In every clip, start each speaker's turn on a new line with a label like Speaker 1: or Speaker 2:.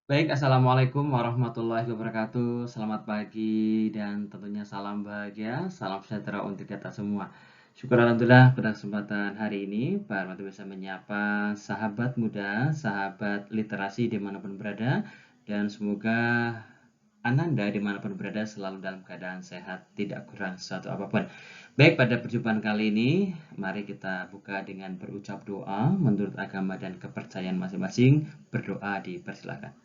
Speaker 1: Baik, Assalamualaikum warahmatullahi wabarakatuh. Selamat pagi dan tentunya salam bahagia, salam sejahtera untuk kita semua. Syukur Alhamdulillah pada kesempatan hari ini, Pak Armando bisa menyapa sahabat muda, sahabat literasi dimanapun berada, dan semoga Ananda dimanapun berada selalu dalam keadaan sehat, tidak kurang sesuatu apapun. Baik, pada perjumpaan kali ini, mari kita buka dengan berucap doa menurut agama dan kepercayaan masing-masing. Berdoa dipersilakan.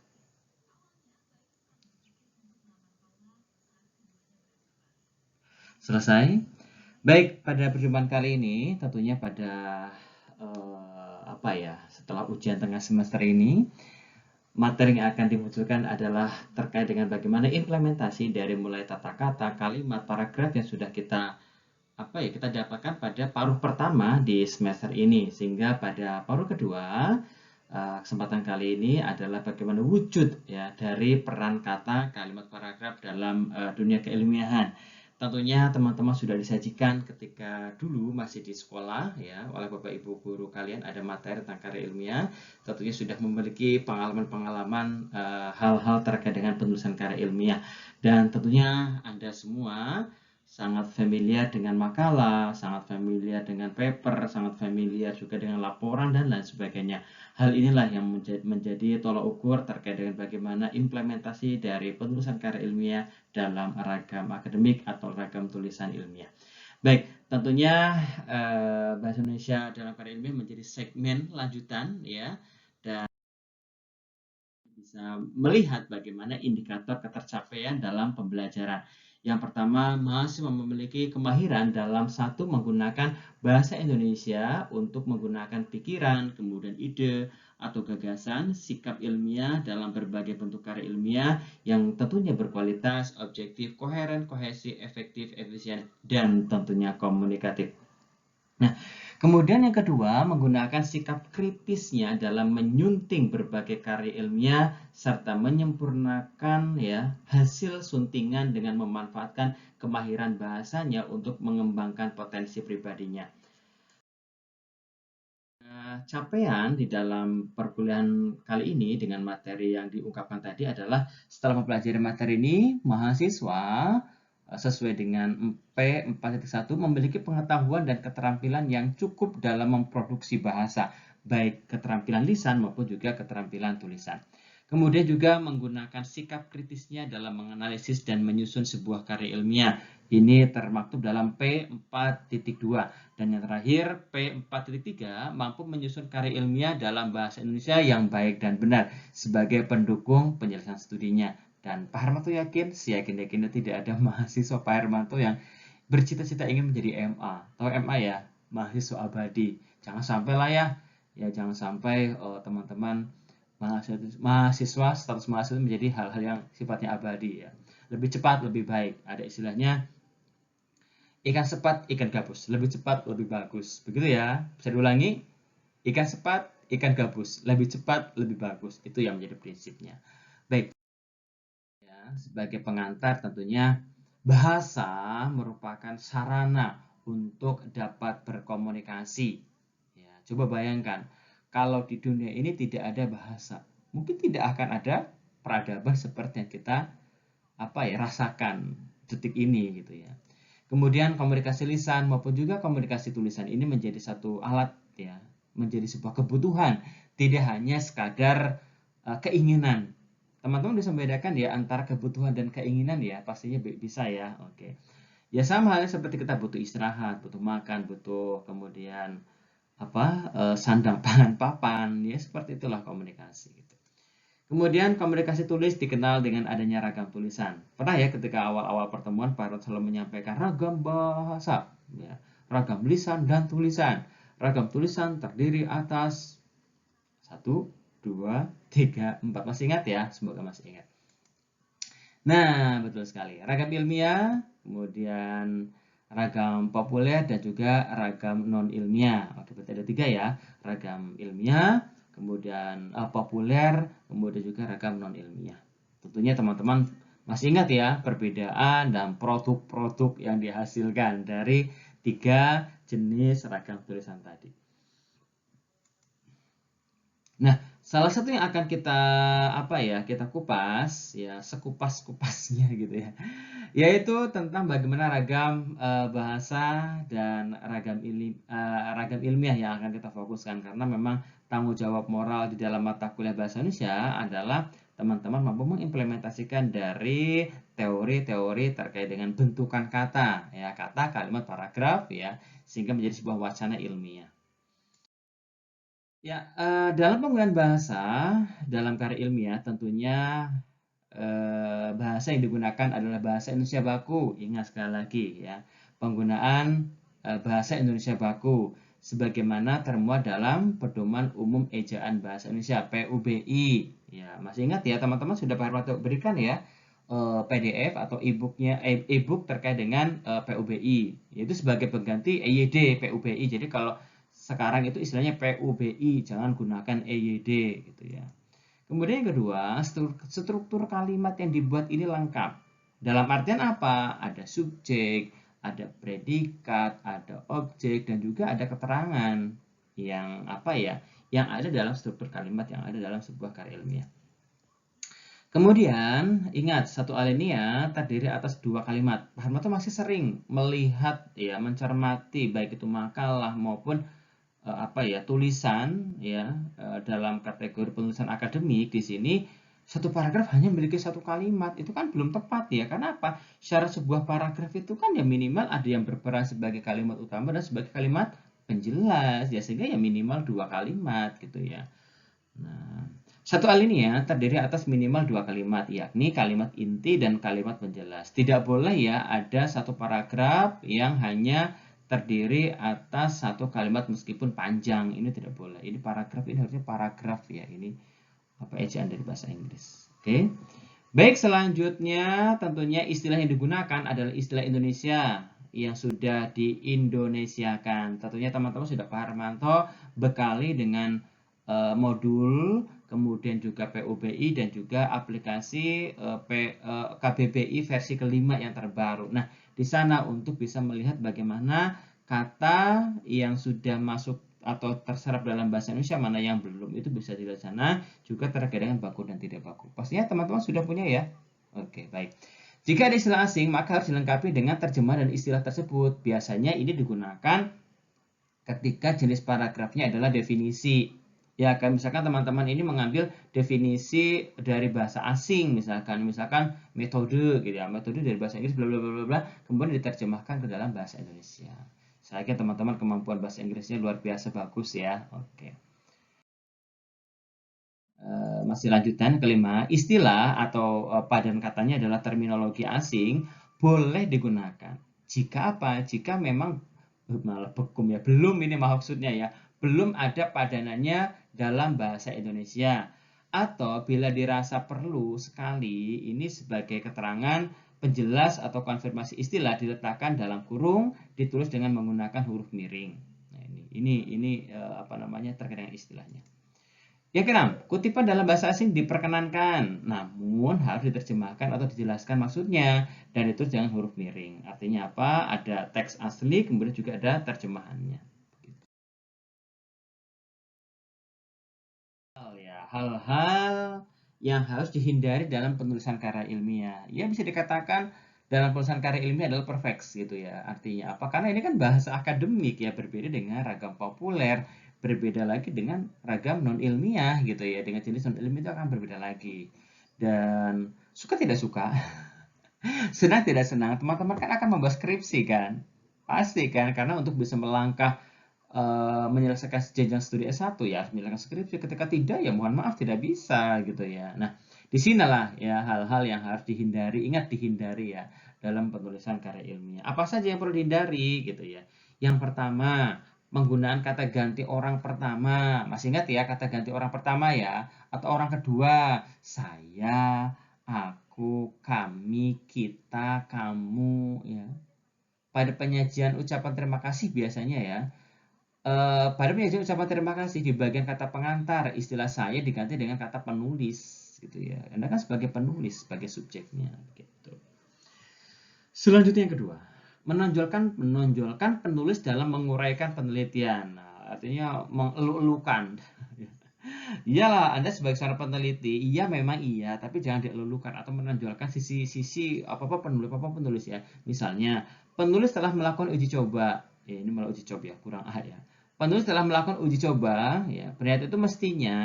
Speaker 1: Selesai. Baik, pada perjumpaan kali ini tentunya pada setelah ujian tengah semester ini, materi yang akan dimunculkan adalah terkait dengan bagaimana implementasi dari mulai tata kata, kalimat, paragraf yang sudah kita dapatkan pada paruh pertama di semester ini, sehingga pada paruh kedua kesempatan kali ini adalah bagaimana wujud ya dari peran kata, kalimat, paragraf dalam dunia keilmiahan. Tentunya teman-teman sudah disajikan ketika dulu masih di sekolah ya oleh Bapak Ibu guru kalian ada materi tentang karya ilmiah. Tentunya sudah memiliki pengalaman-pengalaman hal-hal terkait dengan penulisan karya ilmiah. Dan tentunya Anda semua sangat familiar dengan makalah, sangat familiar dengan paper, sangat familiar juga dengan laporan dan lain sebagainya. Hal inilah yang menjadi tolak ukur terkait dengan bagaimana implementasi dari penulisan karya ilmiah dalam ragam akademik atau ragam tulisan ilmiah. Baik, tentunya Bahasa Indonesia dalam karya ilmiah menjadi segmen lanjutan ya, dan bisa melihat bagaimana indikator ketercapaian dalam pembelajaran. Yang pertama, mahasiswa memiliki kemahiran dalam satu menggunakan bahasa Indonesia untuk menggunakan pikiran, kemudian ide atau gagasan, sikap ilmiah dalam berbagai bentuk karya ilmiah yang tentunya berkualitas, objektif, koheren, kohesif, efektif, efisien, dan tentunya komunikatif. Nah, kemudian yang kedua, menggunakan sikap kritisnya dalam menyunting berbagai karya ilmiah serta menyempurnakan ya hasil suntingan dengan memanfaatkan kemahiran bahasanya untuk mengembangkan potensi pribadinya. Capaian di dalam perkuliahan kali ini dengan materi yang diungkapkan tadi adalah setelah mempelajari materi ini, mahasiswa sesuai dengan P4.1 memiliki pengetahuan dan keterampilan yang cukup dalam memproduksi bahasa, baik keterampilan lisan maupun juga keterampilan tulisan. Kemudian juga menggunakan sikap kritisnya dalam menganalisis dan menyusun sebuah karya ilmiah. Ini termaktub dalam P4.2. Dan yang terakhir, P4.3 mampu menyusun karya ilmiah dalam bahasa Indonesia yang baik dan benar sebagai pendukung penyelesaian studinya. Dan Pak Hermanto yakin, seyakin-yakinnya tidak ada mahasiswa Pak Hermanto yang bercita-cita ingin menjadi MA. Tahu MA ya? Mahasiswa abadi. Jangan sampai lah ya jangan sampai teman-teman mahasiswa status mahasiswa menjadi hal-hal yang sifatnya abadi ya. Lebih cepat, lebih baik. Ada istilahnya ikan cepat, ikan gabus. Lebih cepat, lebih bagus. Begitu ya. Bisa diulangi? Ikan cepat, ikan gabus. Lebih cepat, lebih bagus. Itu yang menjadi prinsipnya. Baik. Ya, sebagai pengantar tentunya bahasa merupakan sarana untuk dapat berkomunikasi. Ya, coba bayangkan kalau di dunia ini tidak ada bahasa, mungkin tidak akan ada peradaban seperti yang kita rasakan detik ini gitu ya. Kemudian komunikasi lisan maupun juga komunikasi tulisan ini menjadi satu alat ya, menjadi sebuah kebutuhan, tidak hanya sekadar keinginan. Teman-teman bisa membedakan ya antara kebutuhan dan keinginan ya, pastinya bisa ya. Oke. Ya sama halnya seperti kita butuh istirahat, butuh makan, butuh kemudian sandang pangan papan, ya seperti itulah komunikasi gitu. Kemudian komunikasi tulis dikenal dengan adanya ragam tulisan. Pernah ya ketika awal-awal pertemuan Pak Rod selalu menyampaikan ragam bahasa, ya, ragam lisan dan tulisan. Ragam tulisan terdiri atas satu, dua, tiga, empat. Masih ingat ya? Semoga masih ingat. Nah, betul sekali. Ragam ilmiah, kemudian ragam populer dan juga ragam non ilmiah. Oke, berarti ada tiga ya. Ragam ilmiah, kemudian populer, kemudian juga ragam non ilmiah. Tentunya teman-teman masih ingat ya perbedaan dan produk-produk yang dihasilkan dari tiga jenis ragam tulisan tadi. Nah, Salah satu yang akan kita kupas ya sekupas-kupasnya gitu ya. Yaitu tentang bagaimana ragam bahasa dan ragam ilmiah yang akan kita fokuskan, karena memang tanggung jawab moral di dalam mata kuliah bahasa Indonesia adalah teman-teman mampu mengimplementasikan dari teori-teori terkait dengan bentukan kata ya, kata, kalimat, paragraf ya, sehingga menjadi sebuah wacana ilmiah. Ya, dalam penggunaan bahasa dalam karya ilmiah tentunya bahasa yang digunakan adalah bahasa Indonesia baku. Ingat sekali lagi ya, penggunaan bahasa Indonesia baku sebagaimana termuat dalam Pedoman Umum Ejaan Bahasa Indonesia (PUBI). Ya, masih ingat ya teman-teman, sudah Pak Hermanto berikan ya PDF atau e-book terkait dengan PUBI, yaitu sebagai pengganti EYD PUBI. Jadi kalau sekarang itu istilahnya PUBI, jangan gunakan EYD gitu ya. Kemudian yang kedua, struktur kalimat yang dibuat ini lengkap. Dalam artian apa? Ada subjek, ada predikat, ada objek, dan juga ada keterangan yang yang ada dalam struktur kalimat yang ada dalam sebuah karya ilmiah. Kemudian, ingat, satu alinea terdiri atas dua kalimat. Pak Hermanto masih sering melihat ya, mencermati baik itu makalah maupun tulisan ya dalam kategori penulisan akademik. Di sini satu paragraf hanya memiliki satu kalimat, itu kan belum tepat ya. Karena apa? Syarat sebuah paragraf itu kan ya minimal ada yang berperan sebagai kalimat utama dan sebagai kalimat penjelas ya, sehingga ya minimal dua kalimat gitu ya. Nah, satu alinea terdiri atas minimal dua kalimat, yakni kalimat inti dan kalimat penjelas. Tidak boleh ya ada satu paragraf yang hanya terdiri atas satu kalimat meskipun panjang. Ini tidak boleh. Ini paragraf, ini harusnya paragraf ya. Ini ejaan dari bahasa Inggris. Oke. Baik, selanjutnya tentunya istilah yang digunakan adalah istilah Indonesia yang sudah diindonesiakan. Tentunya teman-teman sudah Pak Hermanto bekali dengan modul, kemudian juga PUBI dan juga aplikasi KBBI versi kelima yang terbaru. Nah, di sana untuk bisa melihat bagaimana kata yang sudah masuk atau terserap dalam bahasa Indonesia mana yang belum, itu bisa dilihat sana, juga terkait dengan baku dan tidak baku. Pastinya teman-teman sudah punya ya. Oke, baik. Jika ada istilah asing, maka harus dilengkapi dengan terjemahan dan istilah tersebut. Biasanya ini digunakan ketika jenis paragrafnya adalah definisi. Ya kan, misalkan teman-teman ini mengambil definisi dari bahasa asing, misalkan metode gitu ya, metode dari bahasa Inggris bla bla bla bla, kemudian diterjemahkan ke dalam bahasa Indonesia. Saya kira teman-teman kemampuan bahasa Inggrisnya luar biasa bagus ya. Oke. Masih lanjutan kelima, istilah atau padan katanya adalah terminologi asing boleh digunakan. Jika apa? Jika memang malah bekum ya, belum ini maksudnya ya, belum ada padanannya dalam bahasa Indonesia, atau bila dirasa perlu sekali ini sebagai keterangan penjelas atau konfirmasi istilah diletakkan dalam kurung, ditulis dengan menggunakan huruf miring. Nah, ini terkait dengan istilahnya. Yang keenam, kutipan dalam bahasa asing diperkenankan, namun harus diterjemahkan atau dijelaskan maksudnya, dan itu jangan huruf miring. Artinya apa? Ada teks asli, kemudian juga ada terjemahannya. Hal-hal yang harus dihindari dalam penulisan karya ilmiah. Ya, bisa dikatakan dalam penulisan karya ilmiah adalah perfect gitu ya. Artinya apa? Karena ini kan bahasa akademik ya, berbeda dengan ragam populer, berbeda lagi dengan ragam non ilmiah gitu ya. Dengan jenis non ilmiah itu akan berbeda lagi. Dan suka tidak suka, senang tidak senang, teman-teman kan akan membuat skripsi kan? Pasti kan, karena untuk bisa melangkah menyelesaikan jenjang studi S1 ya harus menyelesaikan skripsi. Ketika tidak ya mohon maaf tidak bisa gitu ya. Nah, disinilah ya hal-hal yang harus dihindari, ingat dihindari ya dalam penulisan karya ilmiah. Apa saja yang perlu dihindari gitu ya. Yang pertama, penggunaan kata ganti orang pertama. Masih ingat ya kata ganti orang pertama ya, atau orang kedua, saya, aku, kami, kita, kamu ya. Pada penyajian ucapan terima kasih biasanya ya, pada penyajian ucapan terima kasih di bagian kata pengantar, istilah saya diganti dengan kata penulis gitu ya. Anda kan sebagai penulis, sebagai subjeknya gitu. Selanjutnya yang kedua, menonjolkan penulis dalam menguraikan penelitian. Nah, artinya mengelu-elukan. Iyalah, Anda sebagai seorang peneliti, iya memang iya, tapi jangan dilulukan atau menonjolkan sisi apa-apa penulis ya. Misalnya, penulis telah melakukan uji coba. Ini malah uji coba ya, kurang A ya. Penulis telah melakukan uji coba, ya. Ternyata itu mestinya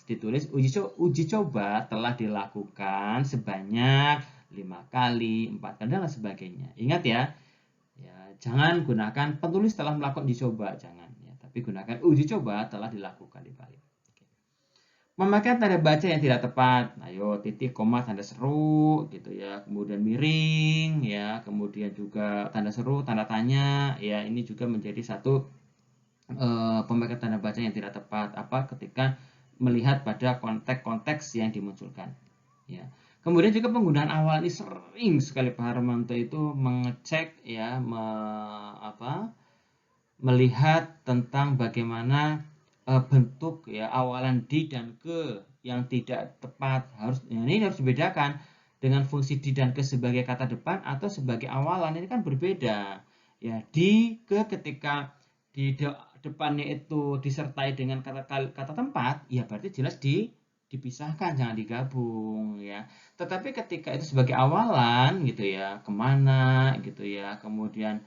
Speaker 1: ditulis uji coba telah dilakukan sebanyak 5 kali, 4 kali, dan sebagainya. Ingat ya, jangan gunakan penulis telah melakukan uji coba, jangan ya, tapi gunakan uji coba telah dilakukan dibalik. Memakai tanda baca yang tidak tepat, ayo titik, koma, tanda seru gitu ya, kemudian miring ya, kemudian juga tanda seru, tanda tanya ya, ini juga menjadi satu pemakaian tanda baca yang tidak tepat ketika melihat pada konteks-konteks yang dimunculkan ya. Kemudian juga penggunaan awal ini sering sekali Pak Harmanto itu mengecek ya, melihat tentang bagaimana bentuk ya awalan di dan ke yang tidak tepat. Ini harus dibedakan dengan fungsi di dan ke sebagai kata depan atau sebagai awalan, ini kan berbeda ya. Di ke ketika di depannya itu disertai dengan kata tempat, ya berarti jelas dipisahkan, jangan digabung ya. Tetapi ketika itu sebagai awalan gitu ya, kemana gitu ya, kemudian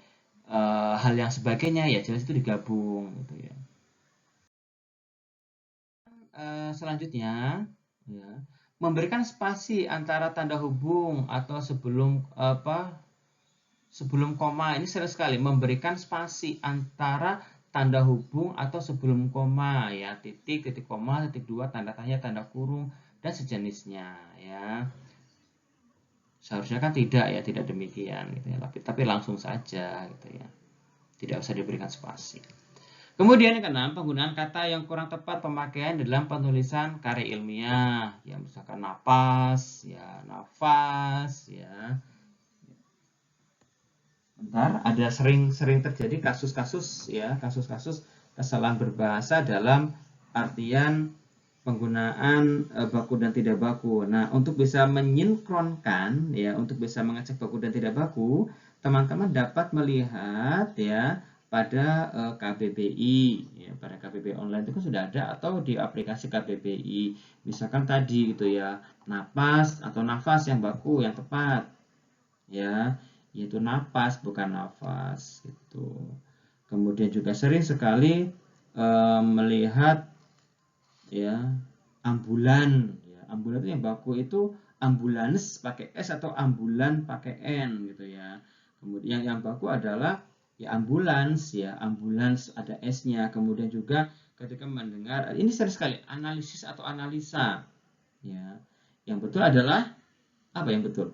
Speaker 1: hal yang sebagainya, ya jelas itu digabung gitu ya. Selanjutnya ya, memberikan spasi antara tanda hubung atau sebelum koma, ini sering sekali memberikan spasi antara tanda hubung atau sebelum koma ya, titik, titik koma, titik dua, tanda tanya, tanda kurung, dan sejenisnya ya. Seharusnya kan tidak ya, tidak demikian gitu ya, tapi langsung saja gitu ya, tidak usah diberikan spasi. Kemudian yang keenam, penggunaan kata yang kurang tepat pemakaian dalam penulisan karya ilmiah. Ya, misalkan napas, ya, nafas, ya. Bentar, ada sering terjadi kasus-kasus ya, kasus-kasus kesalahan berbahasa dalam artian penggunaan baku dan tidak baku. Nah, untuk bisa menyinkronkan ya, untuk bisa mengecek baku dan tidak baku, teman-teman dapat melihat ya pada KBBI ya, pada KBBI online itu kan sudah ada, atau di aplikasi KBBI. Misalkan tadi gitu ya, napas atau nafas yang baku yang tepat ya, yaitu napas bukan nafas gitu. Kemudian juga sering sekali melihat ya ambulan ya, ambulan itu yang baku itu ambulans pakai S atau ambulan pakai N gitu ya. Kemudian yang baku adalah ya ambulans ya, ambulans ada S-nya. Kemudian juga ketika mendengar, ini sering sekali analisis atau analisa ya, yang betul adalah apa yang betul?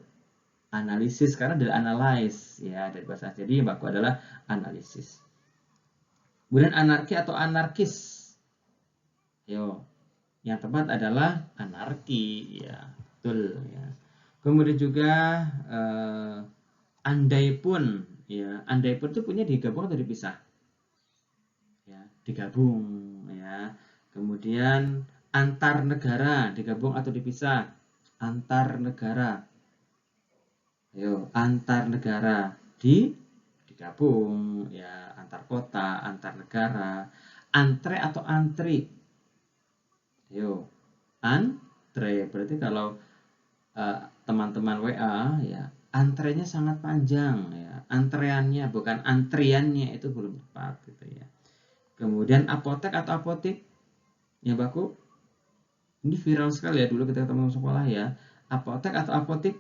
Speaker 1: Analisis, karena dari analyze ya, dari bahasa, jadi yang baku adalah analisis. Kemudian anarki atau anarkis, yo, yang tepat adalah anarki ya, betul ya. Kemudian juga andai pun ya, andai pun itu punya digabung atau dipisah ya, digabung ya. Kemudian antar negara, digabung atau dipisah? Antar negara. Ayo, antar negara digabung ya, antar kota, antar negara. Antre atau antri? Ayo, antre. Berarti kalau teman-teman WA ya, antrenya sangat panjang ya. Antreannya bukan antriannya, itu belum tepat gitu ya. Kemudian apotek atau apotik? Ya baku. Ini viral sekali ya dulu ketika teman-teman sekolah ya. Apotek atau apotik?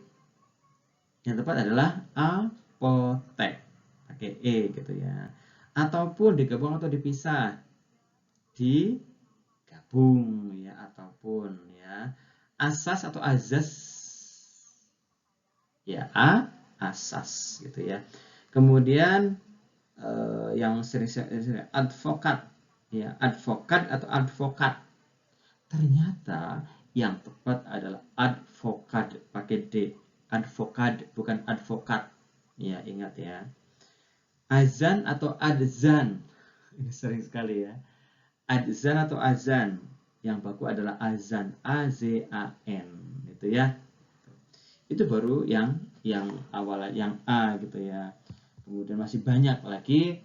Speaker 1: Yang tepat adalah apotek, pakai E gitu ya. Ataupun digabung atau dipisah? Digabung ya, ataupun ya. Asas atau azas? Ya, asas gitu ya. Kemudian yang sering advokat ya, advokat atau advokat. Ternyata yang tepat adalah advokat, pakai D. Advokat bukan advokat. Ya, ingat ya. Azan atau adzan. Ini sering sekali ya. Adzan atau azan. Yang baku adalah azan, A-Z-A-N gitu ya. Itu baru yang awal, yang A gitu ya. Kemudian masih banyak lagi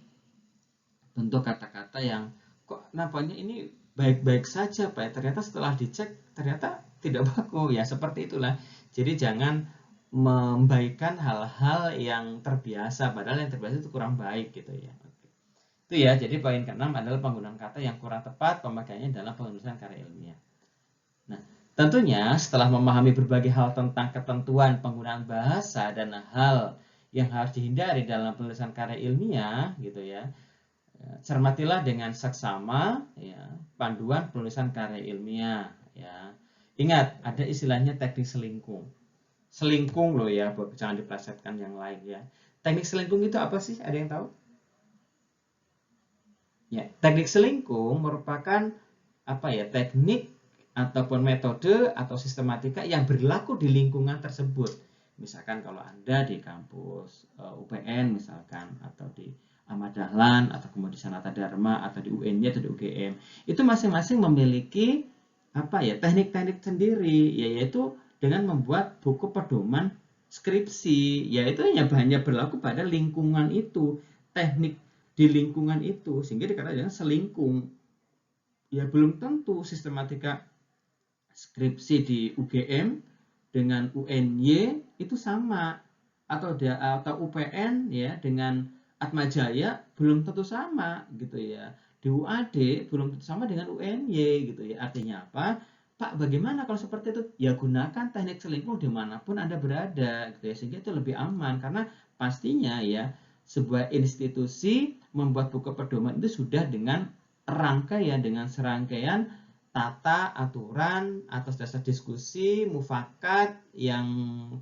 Speaker 1: bentuk kata-kata yang kok nampaknya ini baik-baik saja Pak, ternyata setelah dicek ternyata tidak baku, ya seperti itulah. Jadi jangan membaikkan hal-hal yang terbiasa, padahal yang terbiasa itu kurang baik gitu ya. Itu ya, jadi poin ke-6 adalah penggunaan kata yang kurang tepat pemakaiannya dalam penulisan karya ilmiah. Nah, tentunya setelah memahami berbagai hal tentang ketentuan penggunaan bahasa dan hal yang harus dihindari dalam penulisan karya ilmiah gitu ya, cermatilah dengan seksama ya, panduan penulisan karya ilmiah ya. Ingat, ada istilahnya teknik selingkung. Selingkung loh ya, jangan diplesetkan yang lain ya. Teknik selingkung itu apa sih? Ada yang tahu? Ya, teknik selingkung merupakan apa ya? Teknik ataupun metode atau sistematika yang berlaku di lingkungan tersebut. Misalkan kalau Anda di kampus UPN misalkan, atau di Ahmad Dahlan, atau kemudian Sanata Dharma, atau di UNY atau di UGM, itu masing-masing memiliki apa ya, teknik-teknik sendiri, yaitu dengan membuat buku pedoman skripsi, yaitu hanya berlaku pada lingkungan itu, teknik di lingkungan itu, sehingga dikatakan dengan selingkung. Ya belum tentu sistematika skripsi di UGM dengan UNY itu sama, atau UPN ya dengan Atmajaya belum tentu sama gitu ya. Di UAD belum tentu sama dengan UNY gitu ya. Artinya apa? Pak, bagaimana kalau seperti itu? Ya gunakan teknik selingkuh dimanapun Anda berada gitu ya, sehingga itu lebih aman, karena pastinya ya sebuah institusi membuat buku pedoman itu sudah dengan rangkaian, dengan serangkaian tata aturan atas dasar diskusi mufakat yang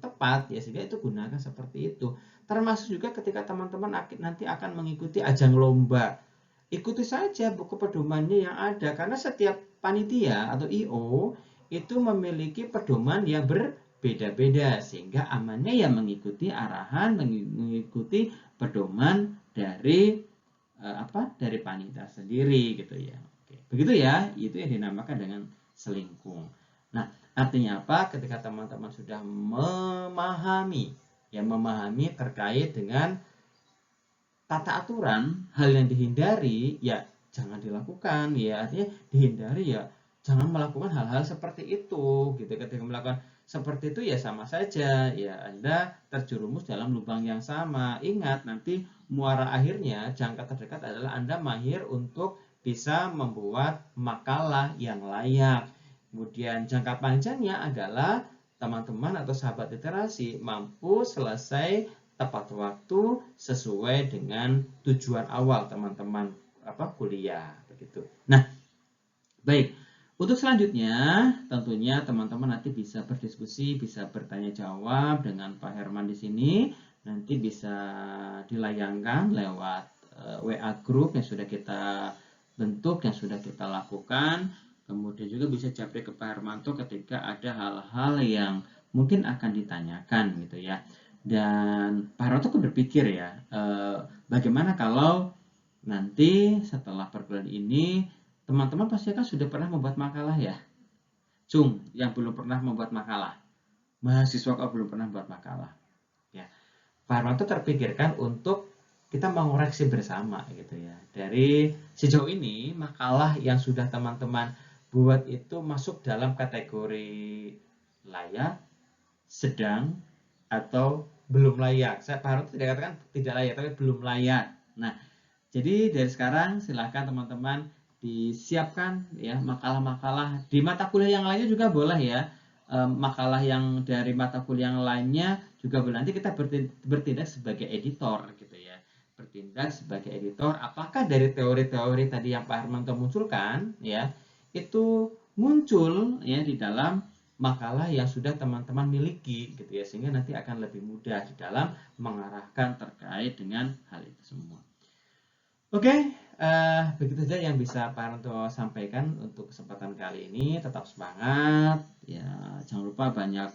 Speaker 1: tepat ya, sehingga itu gunakan seperti itu. Termasuk juga ketika teman-teman nanti akan mengikuti ajang lomba, ikuti saja buku pedomannya yang ada, karena setiap panitia atau IO itu memiliki pedoman yang berbeda-beda, sehingga amannya ya mengikuti arahan, mengikuti pedoman dari dari panitia sendiri gitu ya. Begitu ya, itu yang dinamakan dengan selingkung. Nah, artinya apa? Ketika teman-teman sudah memahami terkait dengan tata aturan, hal yang dihindari ya jangan dilakukan ya. Artinya dihindari ya jangan melakukan hal-hal seperti itu gitu. Ketika melakukan seperti itu ya sama saja ya Anda terjerumus dalam lubang yang sama. Ingat, nanti muara akhirnya jangka terdekat adalah Anda mahir untuk bisa membuat makalah yang layak. Kemudian jangka panjangnya adalah teman-teman atau sahabat literasi mampu selesai tepat waktu sesuai dengan tujuan awal teman-teman kuliah begitu. Nah, baik. Untuk selanjutnya, tentunya teman-teman nanti bisa berdiskusi, bisa bertanya jawab dengan Pak Herman di sini. Nanti bisa dilayangkan lewat WA group yang sudah kita bentuk, yang sudah kita lakukan. Kemudian juga bisa japri ke Pak Hermanto ketika ada hal-hal yang mungkin akan ditanyakan gitu ya. Dan Pak Hermanto kan berpikir ya, bagaimana kalau nanti setelah perkuliahan ini teman-teman pasti kan sudah pernah membuat makalah ya. Cung, yang belum pernah membuat makalah. Mahasiswa kok belum pernah membuat makalah. Ya. Pak Hermanto terpikirkan untuk kita mengoreksi bersama gitu ya. Dari sejauh ini makalah yang sudah teman-teman buat itu masuk dalam kategori layak, sedang, atau belum layak. Pak Hermanto tidak katakan tidak layak, tapi belum layak. Nah, jadi dari sekarang silakan teman-teman disiapkan ya makalah-makalah di mata kuliah yang lainnya juga boleh ya. Makalah yang dari mata kuliah yang lainnya juga boleh. Nanti kita bertindak sebagai editor gitu ya. Bertindak sebagai editor, apakah dari teori-teori tadi yang Pak Hermanto munculkan ya itu muncul ya di dalam makalah yang sudah teman-teman miliki gitu ya, sehingga nanti akan lebih mudah di dalam mengarahkan terkait dengan hal itu semua. Oke, begitu saja yang bisa Pak Ranto sampaikan untuk kesempatan kali ini. Tetap semangat, ya jangan lupa banyak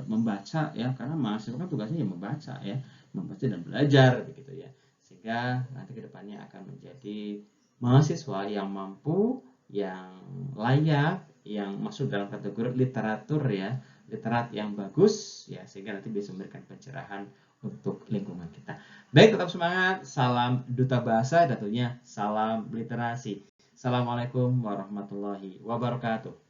Speaker 1: membaca ya, karena mahasiswa kan tugasnya ya membaca dan belajar begitu ya, sehingga nanti kedepannya akan menjadi mahasiswa yang mampu, yang layak, yang masuk dalam kategori literatur ya, literat yang bagus ya, sehingga nanti bisa memberikan pencerahan untuk lingkungan kita. Baik, tetap semangat. Salam duta bahasa, tentunya salam literasi. Assalamualaikum warahmatullahi wabarakatuh.